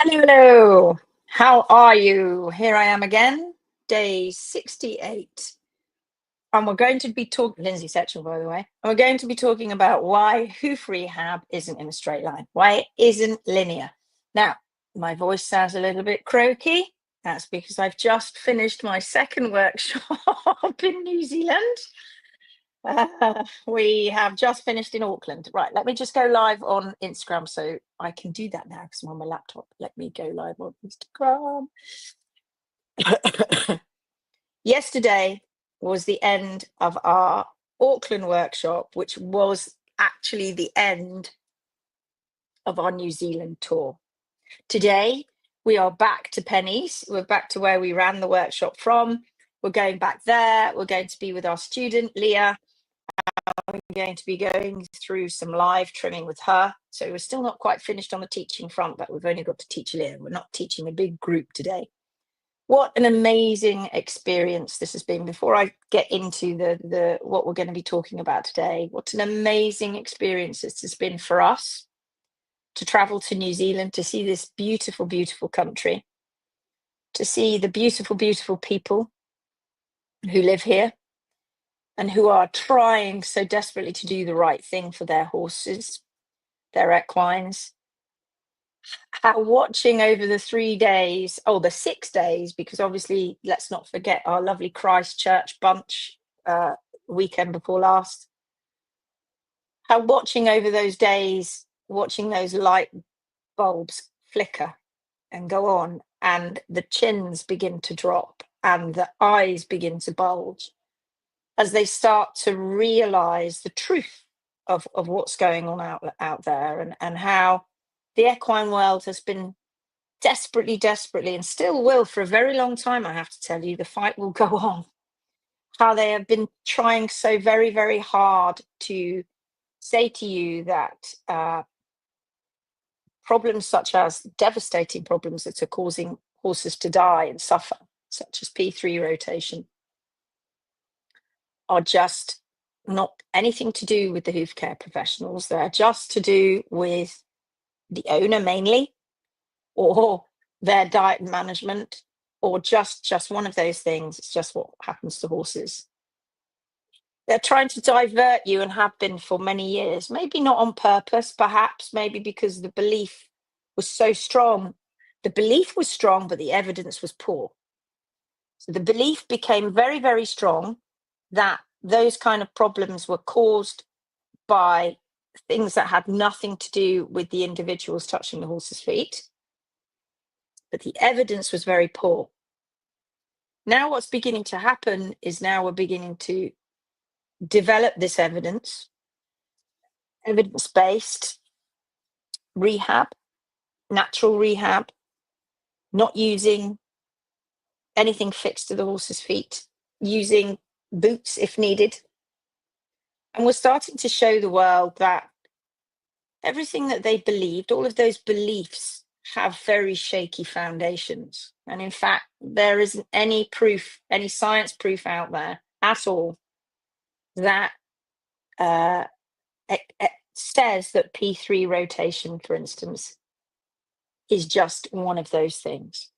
Hello, hello. How are you? Here I am again, day 68. And we're going to be talking, Lindsay Setchell, by the way, and we're going to be talking about why hoof rehab isn't in a straight line, why it isn't linear. Now, my voice sounds a little bit croaky. That's because I've just finished my second workshop in New Zealand. We have just finished in Auckland. Right, let me just go live on Instagram so I can do that now because I'm on my laptop. Let me go live on Instagram. Yesterday was the end of our Auckland workshop, which was actually the end of our New Zealand tour. Today, we are back to Penny's. We're back to where we ran the workshop from. We're going back there. We're going to be with our student, Leah. I'm going to be going through some live trimming with her. So we're still not quite finished on the teaching front, but we've only got to teach Leah. We're not teaching a big group today. What an amazing experience this has been. Before I get into the what we're going to be talking about today, what an amazing experience this has been for us to travel to New Zealand, to see this beautiful, beautiful country, to see the beautiful, beautiful people who live here and who are trying so desperately to do the right thing for their horses, their equines. How watching over the 3 days, the 6 days, because obviously let's not forget our lovely Christchurch bunch weekend before last. How watching over those days, watching those light bulbs flicker and go on, and the chins begin to drop and the eyes begin to bulge as they start to realize the truth of what's going on out there, and how the equine world has been desperately, and still will for a very long time, I have to tell you, the fight will go on. How they have been trying so very, very hard to say to you that problems such as devastating problems that are causing horses to die and suffer, such as P3 rotation, are just not anything to do with the hoof care professionals. They're just to do with the owner mainly, or their diet and management, or just one of those things. It's just what happens to horses. They're trying to divert you and have been for many years, maybe not on purpose, perhaps maybe because the belief was so strong. The belief was strong, but the evidence was poor. So the belief became very, very strong that those kind of problems were caused by things that had nothing to do with the individuals touching the horse's feet. But the evidence was very poor. Now what's beginning to happen is now we're beginning to develop this evidence-based rehab, natural rehab, not using anything fixed to the horse's feet, using boots if needed. And we're starting to show the world that everything that they believed, all of those beliefs, have very shaky foundations. And in fact, there isn't any proof, any science proof out there at all that it says that P3 rotation, for instance, is just one of those things.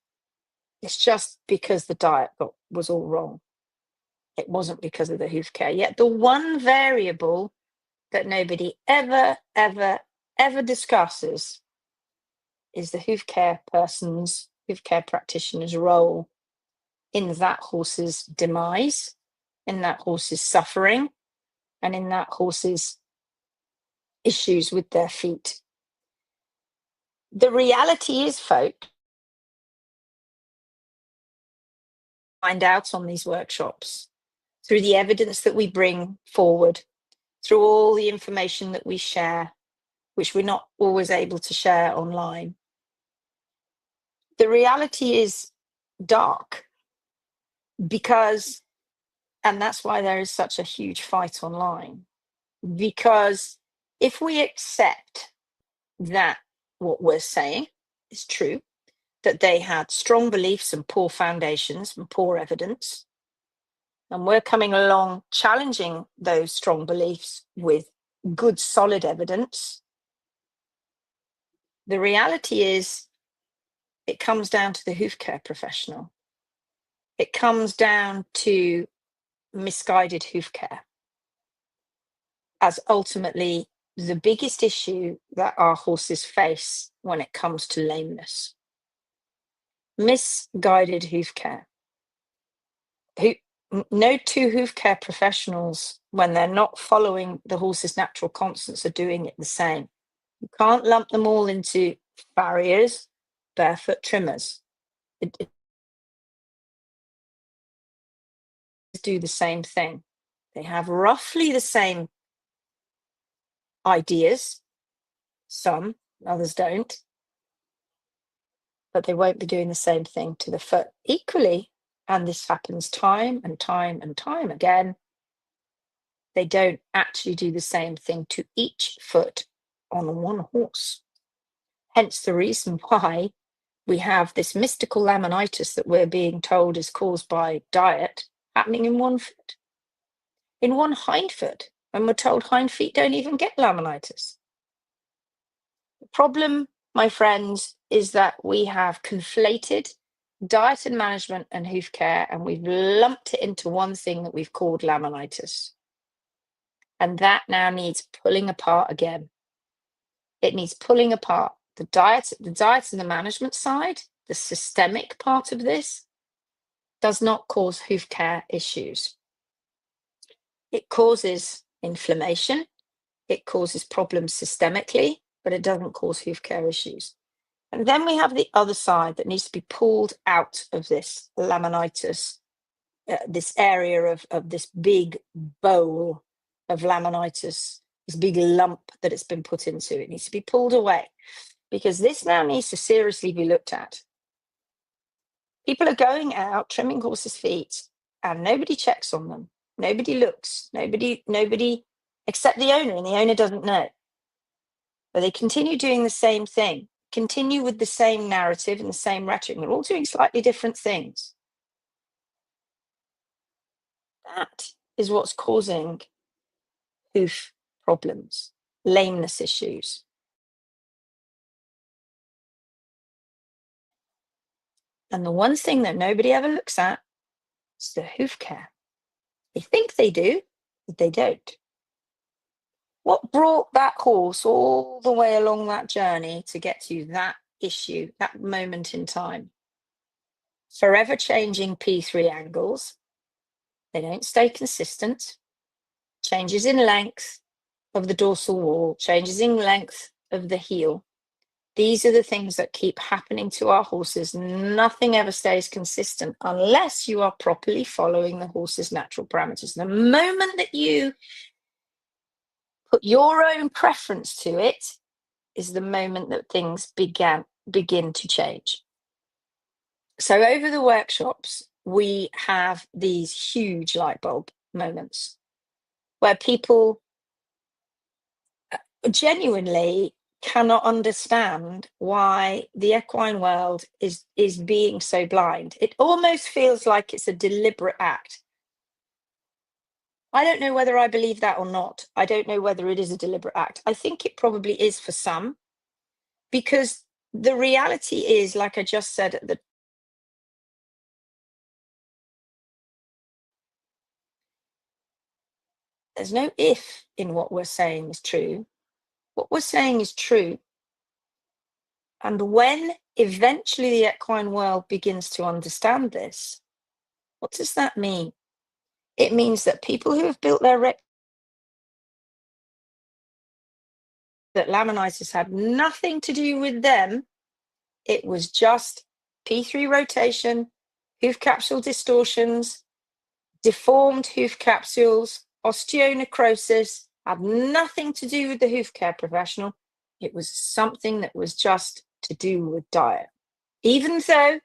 It's just because the diet was all wrong. It wasn't because of the hoof care. Yet the one variable that nobody ever discusses is the hoof care practitioner's role in that horse's demise, in that horse's suffering, and in that horse's issues with their feet. The reality is, folks, find out on these workshops through the evidence that we bring forward, through all the information that we share, which we're not always able to share online. The reality is dark because, and that's why there is such a huge fight online, because if we accept that what we're saying is true, that they had strong beliefs and poor foundations and poor evidence, and we're coming along challenging those strong beliefs with good, solid evidence, the reality is It comes down to the hoof care professional. It comes down to misguided hoof care as ultimately the biggest issue that our horses face when it comes to lameness. Misguided hoof care. No two hoof care professionals, when they're not following the horse's natural constants, are doing it the same. You can't lump them all into farriers, barefoot trimmers. It do the same thing. They have roughly the same ideas, some, others don't, but they won't be doing the same thing to the foot equally. And this happens time and time and time again. They don't actually do the same thing to each foot on one horse. Hence the reason why we have this mystical laminitis that we're being told is caused by diet happening in one foot, in one hind foot, and we're told hind feet don't even get laminitis. The problem, my friends, is that we have conflated diet and management and hoof care, and we've lumped it into one thing that we've called laminitis. And that now needs pulling apart again. It needs pulling apart. The diet and the management side, the systemic part of this, does not cause hoof care issues. It causes inflammation, it causes problems systemically, but it doesn't cause hoof care issues. And then we have the other side that needs to be pulled out of this laminitis, this area of this big bowl of laminitis, this big lump that it's been put into. It needs to be pulled away because this now needs to seriously be looked at. People are going out trimming horses' feet and nobody checks on them. Nobody looks, nobody except the owner, and the owner doesn't know. But they continue doing the same thing, continue with the same narrative and the same rhetoric. They're all doing slightly different things. That is what's causing hoof problems, lameness issues. And the one thing that nobody ever looks at is the hoof care. They think they do, but they don't. What brought that horse all the way along that journey to get to that issue, that moment in time? Forever changing P3 angles. They don't stay consistent. Changes in length of the dorsal wall, changes in length of the heel. These are the things that keep happening to our horses. Nothing ever stays consistent unless you are properly following the horse's natural parameters. The moment that you put your own preference to it is the moment that things begin to change. So over the workshops, we have these huge light bulb moments where people genuinely cannot understand why the equine world is being so blind. It almost feels like it's a deliberate act. I don't know whether I believe that or not. I don't know whether it is a deliberate act. I think it probably is for some, because the reality is, like I just said, there's no if in what we're saying is true. What we're saying is true. And when eventually the equine world begins to understand this, what does that mean? It means that people who have built their that laminitis had nothing to do with them. It was just P3 rotation, hoof capsule distortions, deformed hoof capsules, osteonecrosis, had nothing to do with the hoof care professional. It was something that was just to do with diet. Even though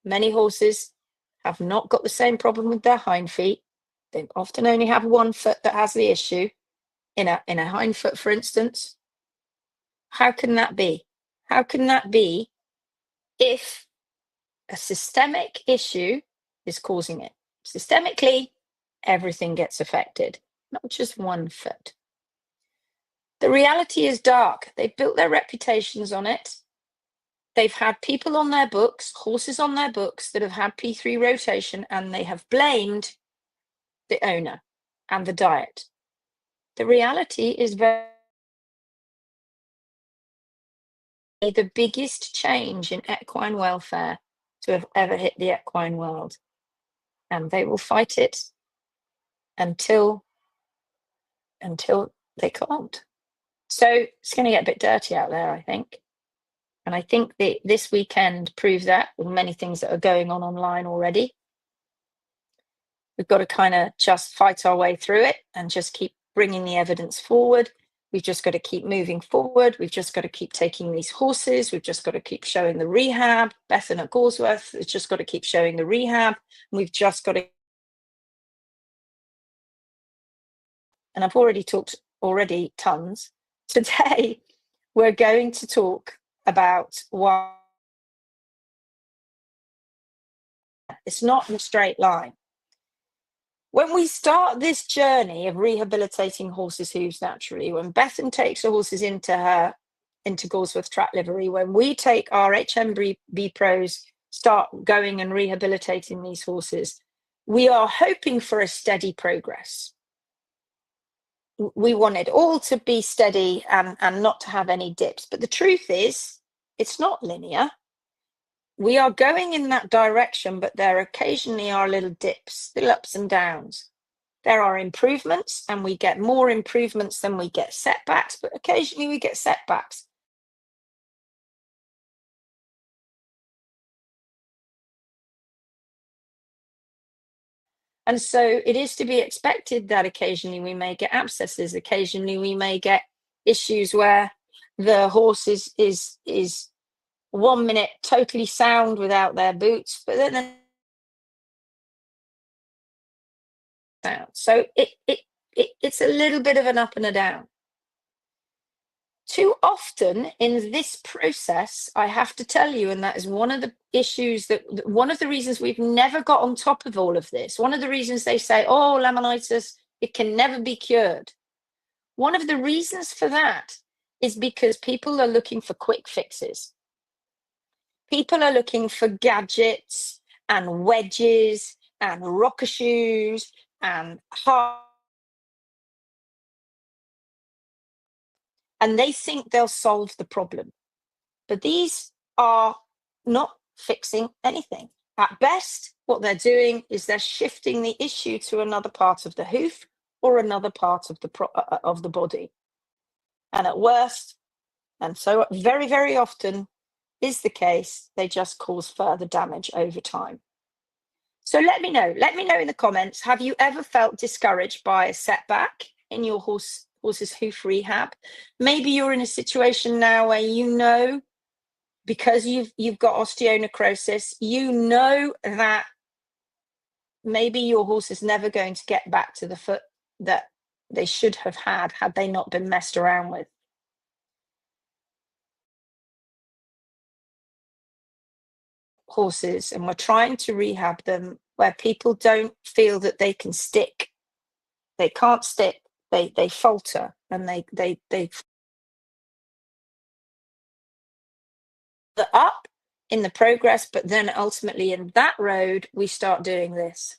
many horses have not got the same problem with their hind feet, they often only have one foot that has the issue. In a hind foot, for instance. How can that be? How can that be if a systemic issue is causing it? Systemically, everything gets affected, not just one foot. The reality is dark. They've built their reputations on it. They've had people on their books, horses on their books that have had P3 rotation, and they have blamed the owner and the diet. The reality is the biggest change in equine welfare to have ever hit the equine world. And they will fight it until they can't. So it's going to get a bit dirty out there, I think. And I think that this weekend proves that, with many things that are going on online already. We've got to kind of just fight our way through it and just keep bringing the evidence forward. We've just got to keep moving forward. We've just got to keep taking these horses. We've just got to keep showing the rehab. Bethan at Gorsworth has just got to keep showing the rehab. We've just got to. And I've already talked tons. Today, we're going to talk about why it's not a straight line. When we start this journey of rehabilitating horses' hooves naturally, when Bethan takes the horses into Gorsworth track livery, when we take our HMB pros, start going and rehabilitating these horses, we are hoping for a steady progress. We want it all to be steady and not to have any dips. But the truth is, it's not linear. We are going in that direction, but there occasionally are little dips, little ups and downs. There are improvements, and we get more improvements than we get setbacks, but occasionally we get setbacks. And so it is to be expected that occasionally we may get abscesses, occasionally we may get issues where the horse is 1 minute totally sound without their boots, but then sound. So it's a little bit of an up and a down. Too often in this process, I have to tell you, and that is one of the issues one of the reasons we've never got on top of all of this, one of the reasons they say, oh, laminitis, it can never be cured. One of the reasons for that is because people are looking for quick fixes. People are looking for gadgets and wedges and rocker shoes and and they think they'll solve the problem. But these are not fixing anything. At best, what they're doing is they're shifting the issue to another part of the hoof or another part of the body. And at worst, and so very, very often is the case, they just cause further damage over time. So let me know in the comments, have you ever felt discouraged by a setback in your horse's hoof rehab? Maybe you're in a situation now where you know, because you've got osteonecrosis, you know that maybe your horse is never going to get back to the foot that they should have had they not been messed around with. Horses, and we're trying to rehab them where people don't feel that they can stick. They can't stick. They falter and they up in the progress, but then ultimately in that road we start doing this.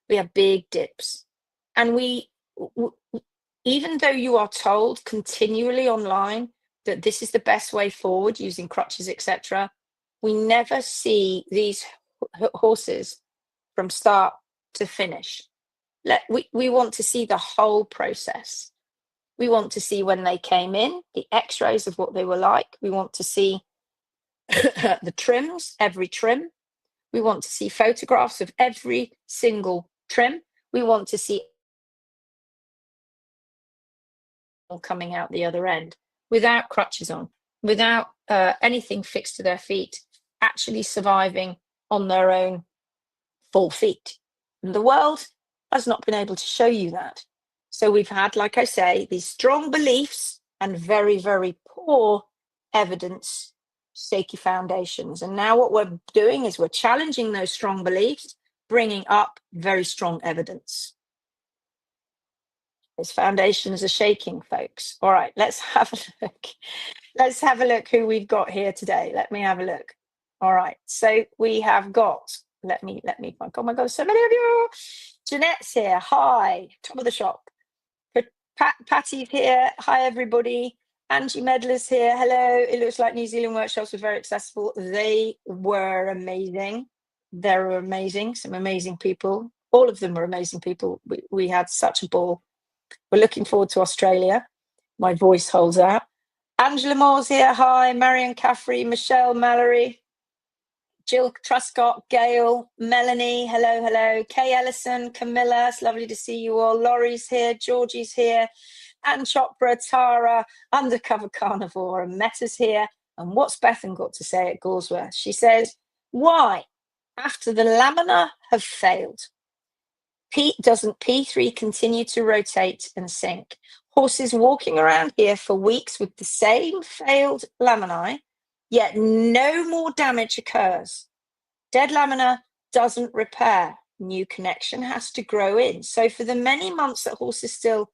We have big dips, and even though you are told continually online that this is the best way forward using crutches, etc., we never see these horses from start to finish. We want to see the whole process. We want to see when they came in, the x-rays of what they were like. We want to see the trims, every trim. We want to see photographs of every single trim. We want to see coming out the other end without crutches on, without anything fixed to their feet, actually surviving on their own 4 feet. And the world has not been able to show you that. So we've had, like I say, these strong beliefs and very, very poor evidence, shaky foundations. And now what we're doing is we're challenging those strong beliefs, bringing up very strong evidence. His foundations are shaking, folks. All right, let's have a look. Let's have a look who we've got here today. Let me have a look. All right, so we have got, let me, oh my God, so many of you. Jeanette's here. Hi, top of the shop. Patty's here. Hi, everybody. Angie Medler's here. Hello. It looks like New Zealand workshops were very accessible. They were amazing. They were amazing. Some amazing people. All of them were amazing people. We had such a ball. We're looking forward to Australia. My voice holds out. Angela Moore's here. Hi. Marion Caffrey, Michelle Mallory, Jill Truscott, Gail, Melanie. Hello, hello. Kay Ellison, Camilla. It's lovely to see you all. Laurie's here. Georgie's here. Anne Chopra, Tara, Undercover Carnivore, and Meta's here. And what's Bethan got to say at Goresworth? She says, why, after the lamina have failed, doesn't P3 continue to rotate and sink? Horses walking around here for weeks with the same failed laminae, yet no more damage occurs. Dead lamina doesn't repair. New connection has to grow in. So for the many months that horses still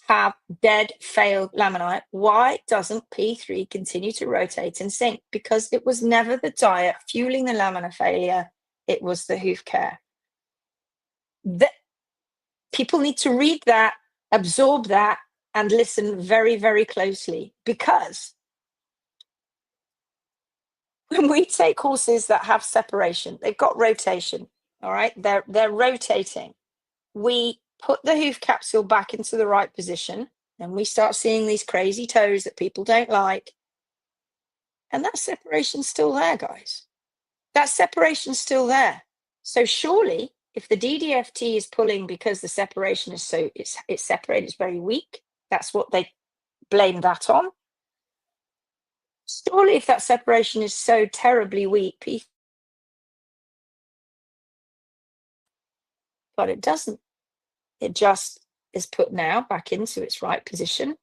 have dead, failed laminae, why doesn't P3 continue to rotate and sink? Because it was never the diet fueling the lamina failure, it was the hoof care. People need to read that, absorb that, and listen very, very closely, because when we take horses that have separation, they've got rotation, all right, they're rotating. We put the hoof capsule back into the right position, and we start seeing these crazy toes that people don't like. And that separation's still there, guys. That separation's still there. So surely, if the DDFT is pulling because the separation is so, it's separated, it's very weak, that's what they blame that on. Surely if that separation is so terribly weak, but it doesn't. It just is put now back into its right position.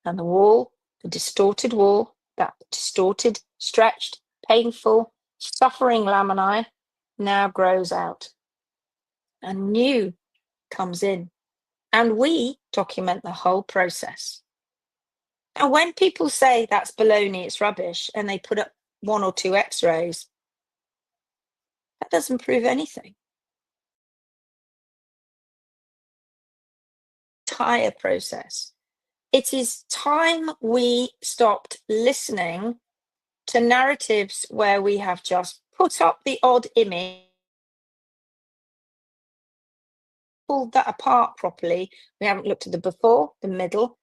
And the wall, the distorted wall, that distorted, stretched, painful, suffering laminae now grows out. And new comes in. And we document the whole process. And when people say that's baloney, it's rubbish, and they put up 1 or 2 x-rays, that doesn't prove anything. Entire process. It is time we stopped listening to narratives where we have just put up the odd image, pulled that apart properly. We haven't looked at the before, the middle,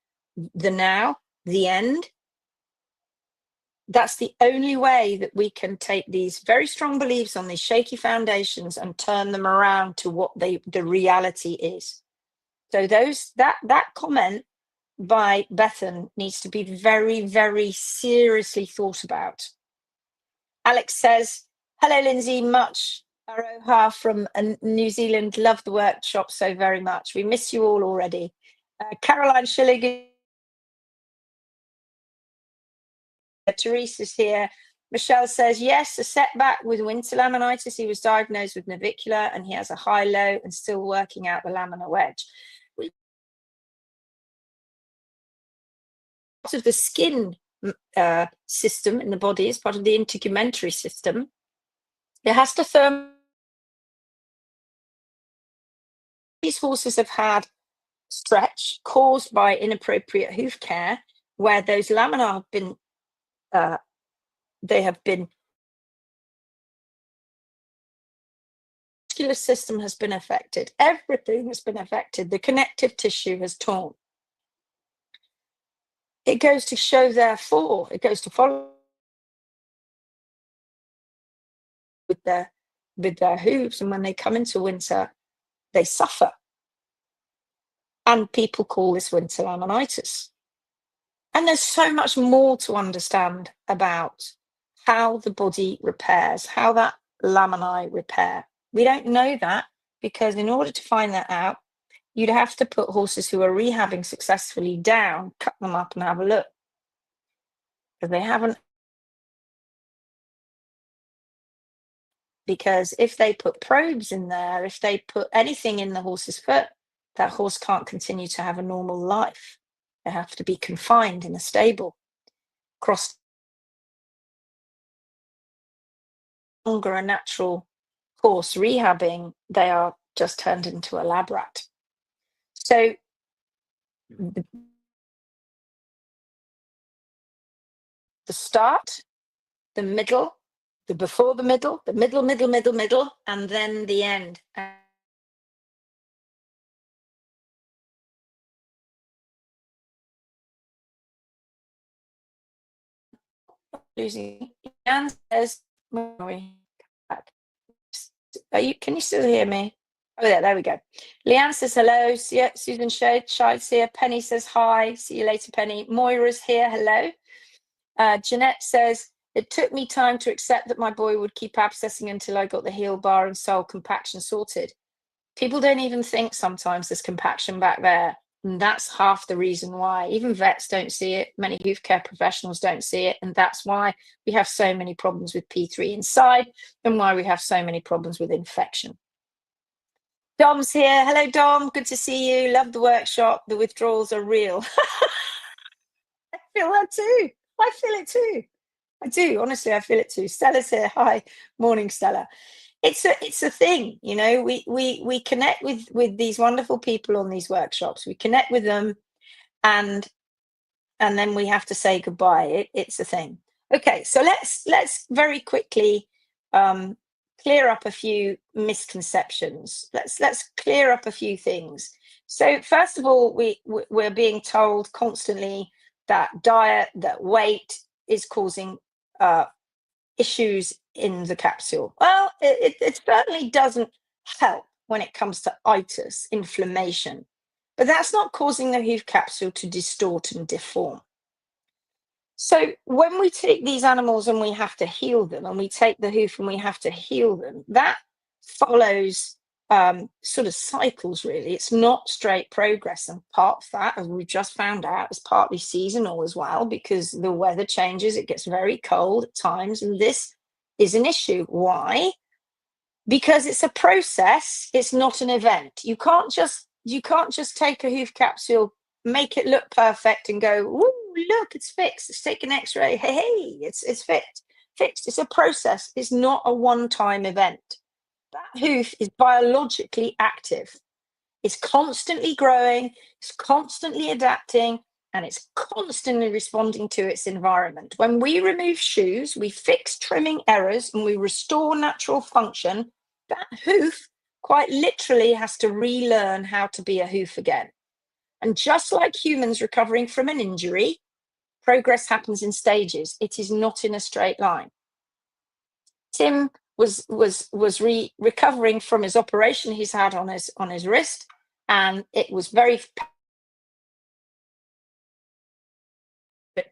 the now, the end. That's the only way that we can take these very strong beliefs on these shaky foundations and turn them around to what the reality is. So that comment by Bethan needs to be very, very seriously thought about. Alex says, hello, Lindsay, much aroha from New Zealand. Love the workshop so very much. We miss you all already. Caroline Schilling, Teresa's here. Michelle says, yes, a setback with winter laminitis. He was diagnosed with navicular and he has a high-low and still working out the laminar wedge. Part of the skin system in the body is part of the integumentary system. It has to these horses have had stretch caused by inappropriate hoof care, where those lamina have been muscular system has been affected, everything has been affected, the connective tissue has torn. It goes to show, therefore, it goes to follow with their hooves, and when they come into winter, they suffer. And people call this winter laminitis. And there's so much more to understand about how the body repairs, how that laminae repair. We don't know that, because in order to find that out, you'd have to put horses who are rehabbing successfully down, cut them up and have a look. Because they haven't. Because if they put probes in there, if they put anything in the horse's foot, that horse can't continue to have a normal life. They have to be confined in a stable. Cross longer a natural horse rehabbing, they are just turned into a lab rat. So the, the start, the middle, the before the middle, middle, and then the end. Losing. Leanne says, where are we? Can you still hear me? Oh, yeah, there we go. Leanne says hello. Susan Shide's here. Penny says hi. See you later, Penny. Moira's here. Hello. Jeanette says, it took me time to accept that my boy would keep abscessing until I got the heel bar and sole compaction sorted. People don't even think sometimes there's compaction back there. And that's half the reason why. Even vets don't see it. Many hoof care professionals don't see it. And that's why we have so many problems with P3 inside and why we have so many problems with infection. Dom's here. Hello, Dom. Good to see you. Love the workshop. The withdrawals are real. I feel that too. I feel it too. I do. Honestly, I feel it too. Stella's here. Hi. Morning, Stella. It's a thing, you know. We connect with these wonderful people on these workshops. We connect with them, and then we have to say goodbye. It's a thing. Okay, so let's very quickly clear up a few misconceptions. Let's clear up a few things. So first of all, we're being told constantly that diet, that weight is causing issues in the capsule. Well, it certainly doesn't help when it comes to itis, inflammation, but that's not causing the hoof capsule to distort and deform. So when we take these animals and we have to heal them, and we take the hoof and we have to heal them, that follows sort of cycles, really. It's not straight progress. And part of that, as we just found out, is partly seasonal as well, because the weather changes. It gets very cold at times. And this is an issue. Why? Because it's a process. It's not an event. You can't just take a hoof capsule, make it look perfect and go, "Ooh, look, it's fixed. Let's take an x-ray. Hey, it's fixed. It's a process. It's not a one-time event. That hoof is biologically active. It's constantly growing, it's constantly adapting, and it's constantly responding to its environment. When we remove shoes, we fix trimming errors and we restore natural function. That hoof quite literally has to relearn how to be a hoof again. And just like humans recovering from an injury, progress happens in stages. It is not in a straight line. Tim was recovering from his operation he's had on his wrist, and it was very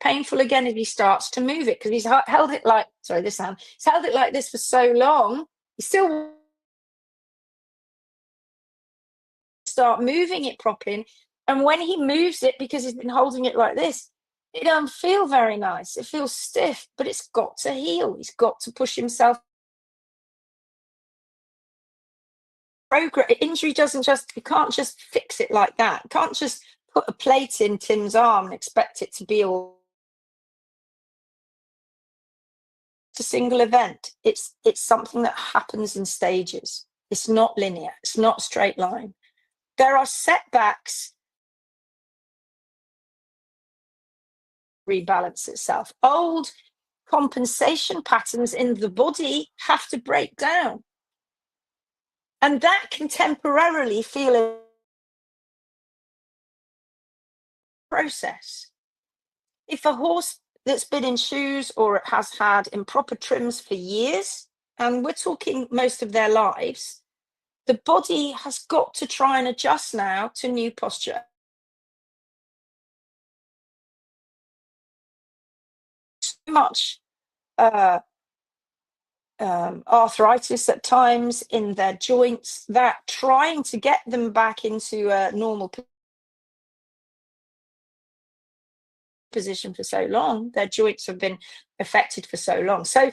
painful again as he starts to move it, because he's held it like, sorry, this hand, he's held it like this for so long. He still start moving it properly, and when he moves it, because he's been holding it like this, it don't feel very nice. It feels stiff, but it's got to heal. He's got to push himself. Progress. Injury doesn't just, you can't just fix it like that. You can't just put a plate in Tim's arm and expect it to be all. It's a single event. It's something that happens in stages. It's not linear. It's not a straight line. There are setbacks. Rebalance itself. Old compensation patterns in the body have to break down, and that can temporarily feel a process. If a horse that's been in shoes or has had improper trims for years, and we're talking most of their lives, the body has got to try and adjust now to new posture. So much arthritis at times in their joints that trying to get them back into a normal position for so long, their joints have been affected for so long. So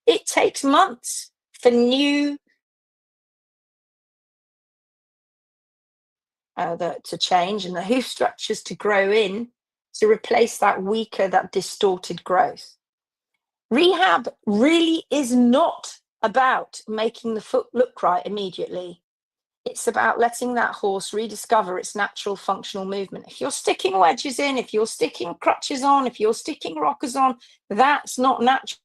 it takes months for new to change, and the hoof structures to grow in to replace that weaker, that distorted growth. Rehab really is not about making the foot look right immediately. It's about letting that horse rediscover its natural functional movement. If you're sticking wedges in, if you're sticking crutches on, if you're sticking rockers on, that's not natural.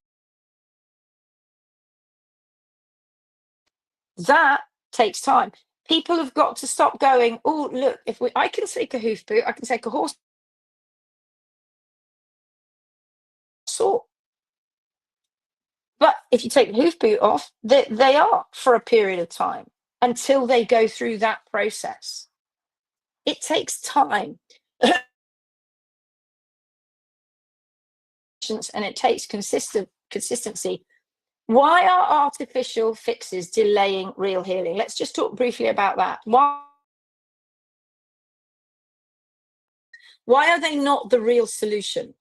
That takes time. People have got to stop going, oh, look, I can take a hoof boot, I can take a horse sort. But if you take the hoof boot off, they are for a period of time until they go through that process. It takes time. And it takes consistency. Why are artificial fixes delaying real healing? Let's just talk briefly about that. Why are they not the real solution?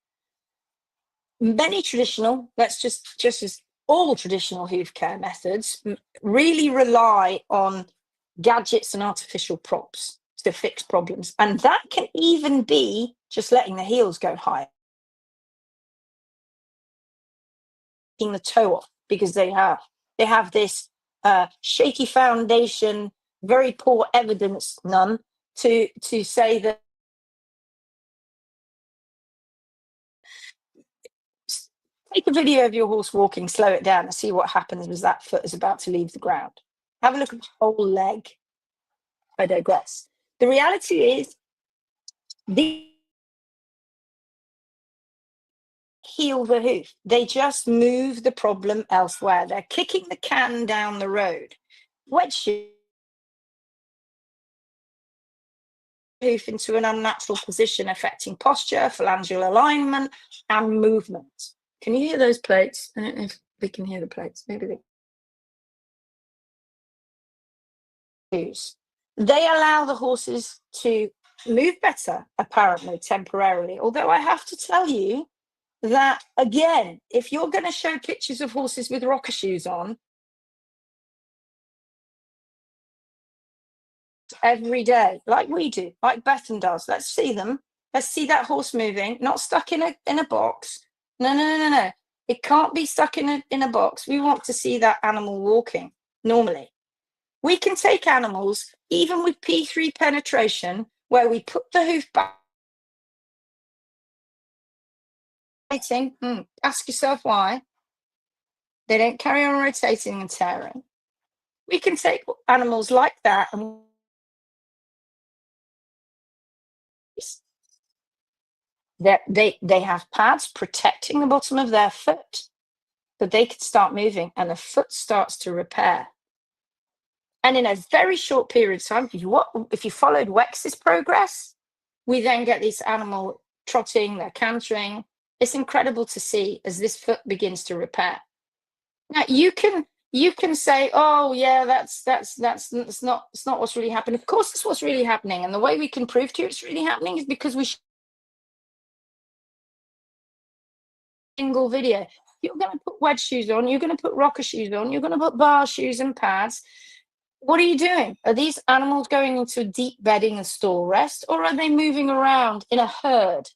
Many traditional, just as all traditional hoof care methods really rely on gadgets and artificial props to fix problems. And that can even be just letting the heels go higher, taking the toe off, because they have this shaky foundation, very poor evidence, none, to say that. Take a video of your horse walking, slow it down, and see what happens as that foot is about to leave the ground. Have a look at the whole leg. I digress. The reality is, the heal the hoof. They just move the problem elsewhere. They're kicking the can down the road. Wedge hoof into an unnatural position, affecting posture, phalangeal alignment, and movement. Can you hear those plates? I don't know if we can hear the plates. Maybe they use. They allow the horses to move better, apparently, temporarily. Although I have to tell you that, again, if you're going to show pictures of horses with rocker shoes on every day, like we do, like Bethan does, let's see them. Let's see that horse moving, not stuck in a box. No. It can't be stuck in a box. We want to see that animal walking normally. We can take animals, even with P3 penetration, where we put the hoof back. Ask yourself why. They don't carry on rotating and tearing. We can take animals like that and they have pads protecting the bottom of their foot, so they can start moving and the foot starts to repair. And in a very short period of time, if you followed Wex's progress, we then get this animal trotting, they're cantering. It's incredible to see as this foot begins to repair. Now you can say, oh yeah, that's not what's really happening. Of course, it's what's really happening, and the way we can prove to you it's really happening is because we single video. You're going to put wedge shoes on, you're going to put rocker shoes on, you're going to put bar shoes and pads. What are you doing? Are these animals going into deep bedding and stall rest, or are they moving around in a herd?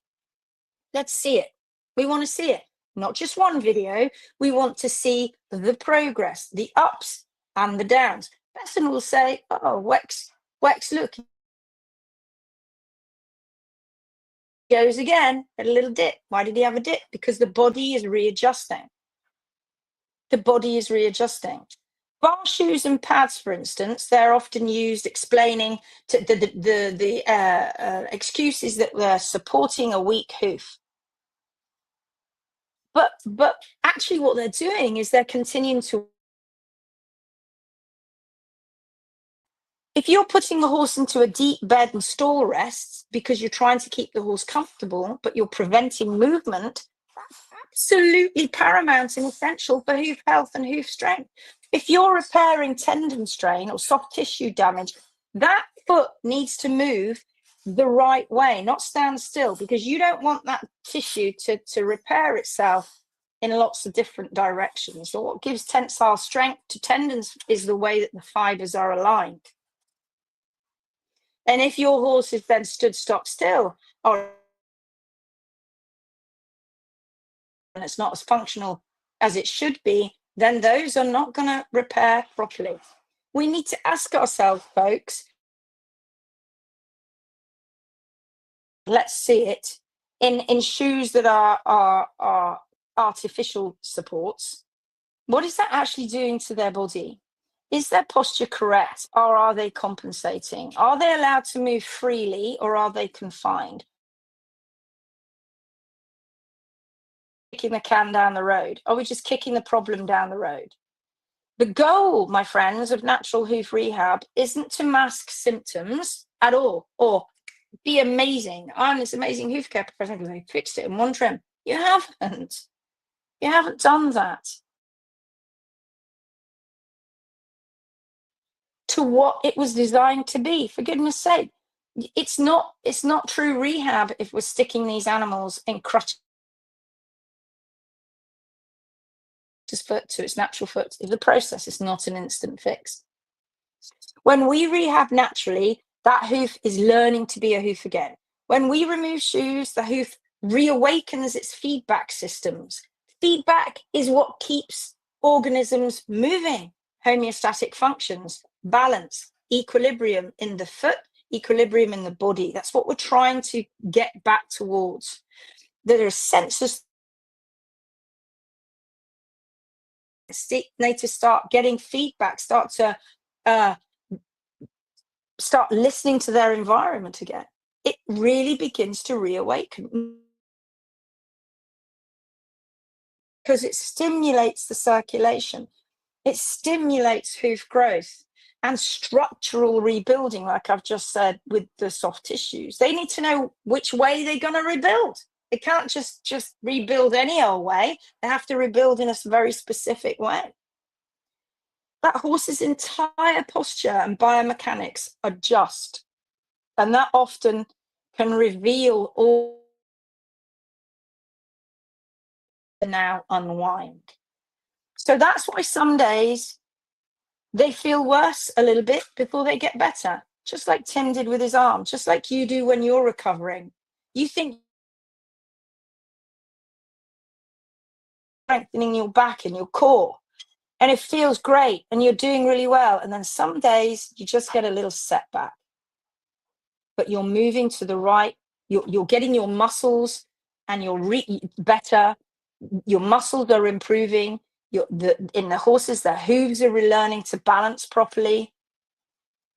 Let's see it. We want to see it. Not just one video. We want to see the progress, the ups and the downs. Bethan will say, oh, Wex, look. Goes again, had a little dip. Why did he have a dip? Because the body is readjusting. The body is readjusting. Bar shoes and pads, for instance, they're often used explaining to the excuses that they're supporting a weak hoof. But actually what they're doing is they're continuing to. If you're putting the horse into a deep bed and stall rests because you're trying to keep the horse comfortable, but you're preventing movement, that's absolutely paramount and essential for hoof health and hoof strength. If you're repairing tendon strain or soft tissue damage, that foot needs to move the right way, not stand still, because you don't want that tissue to repair itself in lots of different directions. So what gives tensile strength to tendons is the way that the fibers are aligned. And if your horse is then stood stock still, or and it's not as functional as it should be, then those are not going to repair properly. We need to ask ourselves, folks, let's see it in shoes that are artificial supports. What is that actually doing to their body? Is their posture correct, or are they compensating? Are they allowed to move freely, or are they confined? Kicking the can down the road? Are we just kicking the problem down the road? The goal, my friends, of natural hoof rehab isn't to mask symptoms at all, or be amazing. I'm this amazing hoof care professional because I fixed it in one trim. You haven't. You haven't done that. To what it was designed to be, for goodness sake. It's not true rehab if we're sticking these animals in crutches foot to its natural foot. If the process is not an instant fix. When we rehab naturally, that hoof is learning to be a hoof again. When we remove shoes, the hoof reawakens its feedback systems. Feedback is what keeps organisms moving. Homeostatic functions, balance, equilibrium in the foot, equilibrium in the body. That's what we're trying to get back towards. There are sensors need to start getting feedback, start listening to their environment again. It really begins to reawaken because it stimulates the circulation. It stimulates hoof growth and structural rebuilding, like I've just said with the soft tissues. They need to know which way they're going to rebuild. They can't just rebuild any old way. They have to rebuild in a very specific way. That horse's entire posture and biomechanics adjust, and that often can reveal all the now unwind. So that's why some days they feel worse a little bit before they get better, just like Tim did with his arm, just like you do when you're recovering. You think strengthening your back and your core, and it feels great, and you're doing really well. And then some days you just get a little setback, but you're moving to the right. You're getting your muscles, and you're better. Your muscles are improving. In the horses, their hooves are relearning to balance properly.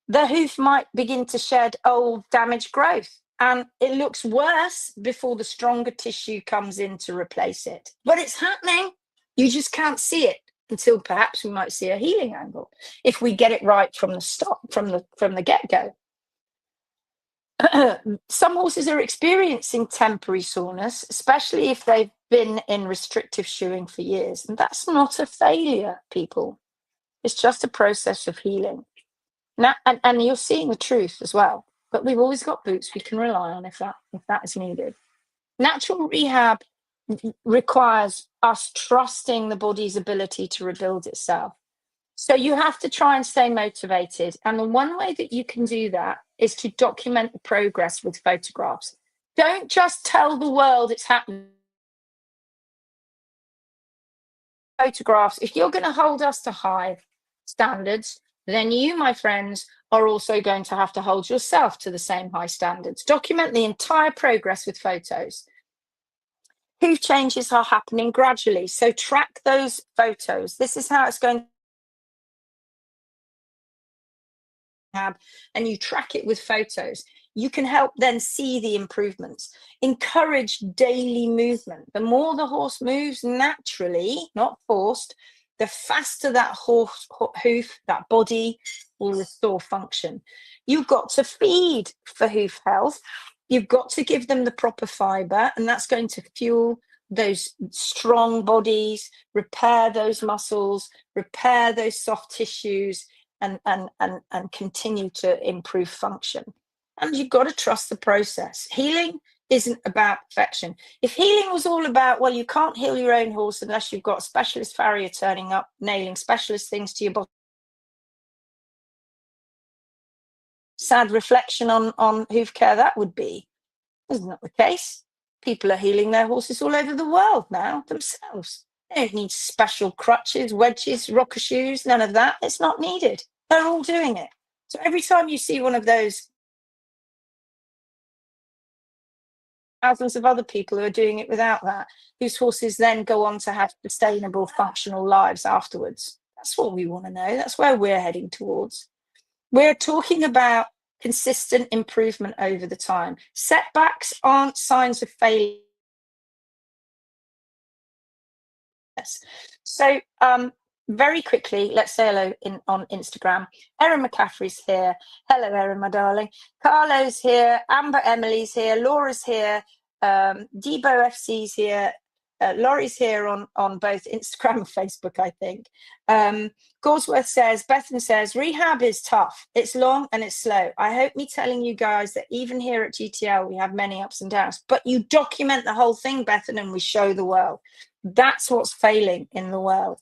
The hoof might begin to shed old damaged growth, and it looks worse before the stronger tissue comes in to replace it. But it's happening. You just can't see it until perhaps we might see a healing angle if we get it right from the start, from the get-go. Some horses are experiencing temporary soreness, especially if they've been in restrictive shoeing for years. And that's not a failure, people. It's just a process of healing. Now, and you're seeing the truth as well. But we've always got boots we can rely on if that is needed. Natural rehab requires us trusting the body's ability to rebuild itself. So you have to try and stay motivated. And the one way that you can do that is to document the progress with photographs. Don't just tell the world it's happening. Photographs, if you're going to hold us to high standards, then you, my friends, are also going to have to hold yourself to the same high standards. Document the entire progress with photos. Hoof changes are happening gradually. So track those photos. This is how it's going to have, and you track it with photos. You can help then see the improvements. Encourage daily movement. The more the horse moves naturally, not forced, the faster that hoof, that body will restore function. You've got to feed for hoof health. You've got to give them the proper fiber, and that's going to fuel those strong bodies, repair those muscles, repair those soft tissues, and continue to improve function. And you've got to trust the process. Healing isn't about perfection. If healing was all about, well, you can't heal your own horse unless you've got a specialist farrier turning up, nailing specialist things to your body. sad reflection on hoof care that would be. Isn't that the case? People are healing their horses all over the world now themselves. They don't need special crutches, wedges, rocker shoes, none of that. It's not needed. They're all doing it. So every time you see one of those, thousands of other people who are doing it without that, whose horses then go on to have sustainable, functional lives afterwards. That's what we want to know. That's where we're heading towards. We're talking about consistent improvement over the time. Setbacks aren't signs of failure. So very quickly, let's say hello on Instagram. Erin McCaffrey's here. Hello, Erin, my darling. Carlo's here. Amber Emily's here. Laura's here. Debo FC's here. Laurie's here on both Instagram and Facebook, I think. Gorsworth says, Bethan says, rehab is tough. It's long and it's slow. I hope me telling you guys that even here at GTL, we have many ups and downs, but you document the whole thing, Bethan, and we show the world. That's what's failing in the world.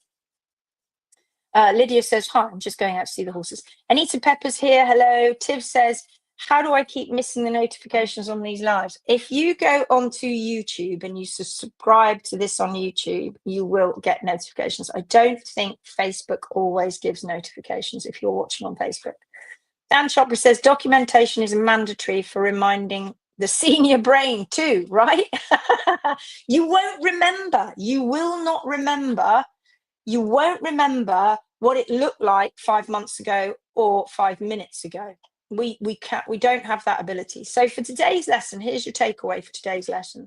Lydia says, hi, I'm just going out to see the horses. Anita Pepper's here. Hello. Tiv says, how do I keep missing the notifications on these lives? If you go onto YouTube and you subscribe to this on YouTube, you will get notifications. I don't think Facebook always gives notifications if you're watching on Facebook. Dan Chopra says, documentation is mandatory for reminding the senior brain too, right? You won't remember. You will not remember. You won't remember what it looked like 5 months ago or 5 minutes ago. We don't have that ability. So for today's lesson, here's your takeaway for today's lesson.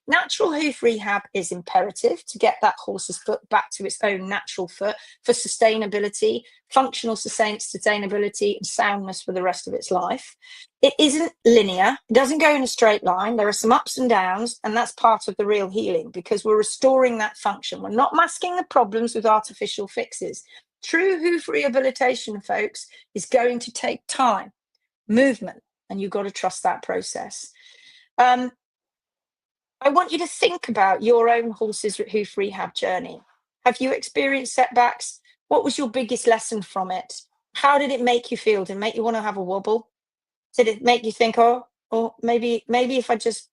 Natural hoof rehab is imperative to get that horse's foot back to its own natural foot for sustainability, functional sustainability, and soundness for the rest of its life. It isn't linear. It doesn't go in a straight line. There are some ups and downs, and that's part of the real healing because we're restoring that function. We're not masking the problems with artificial fixes. True hoof rehabilitation, folks, is going to take time, movement, and you've got to trust that process. I want you to think about your own horse's hoof rehab journey. Have you experienced setbacks? What was your biggest lesson from it? How did it make you feel? Did it make you want to have a wobble? Did it make you think, oh, maybe if I just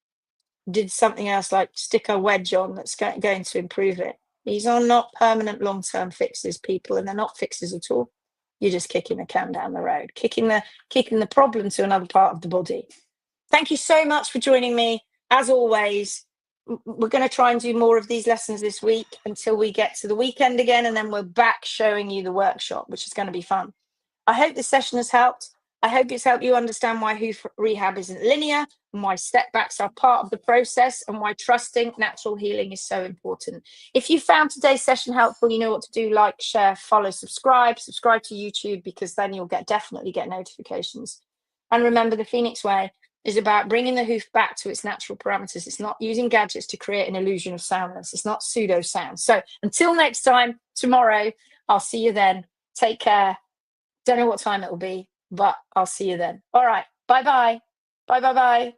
did something else like stick a wedge on that's going to improve it? These are not permanent long-term fixes, people, and they're not fixes at all. You're just kicking the can down the road, kicking the problem to another part of the body. Thank you so much for joining me. As always, we're going to try and do more of these lessons this week until we get to the weekend again, and then we're back showing you the workshop, which is going to be fun. I hope this session has helped. I hope it's helped you understand why hoof rehab isn't linear, and why setbacks are part of the process, and why trusting natural healing is so important. If you found today's session helpful, you know what to do: like, share, follow, subscribe to YouTube, because then you'll definitely get notifications. And remember, the Phoenix Way is about bringing the hoof back to its natural parameters. It's not using gadgets to create an illusion of soundness. It's not pseudo sound. So until next time, tomorrow, I'll see you then. Take care. Don't know what time it will be, but I'll see you then. All right. Bye-bye. Bye-bye-bye.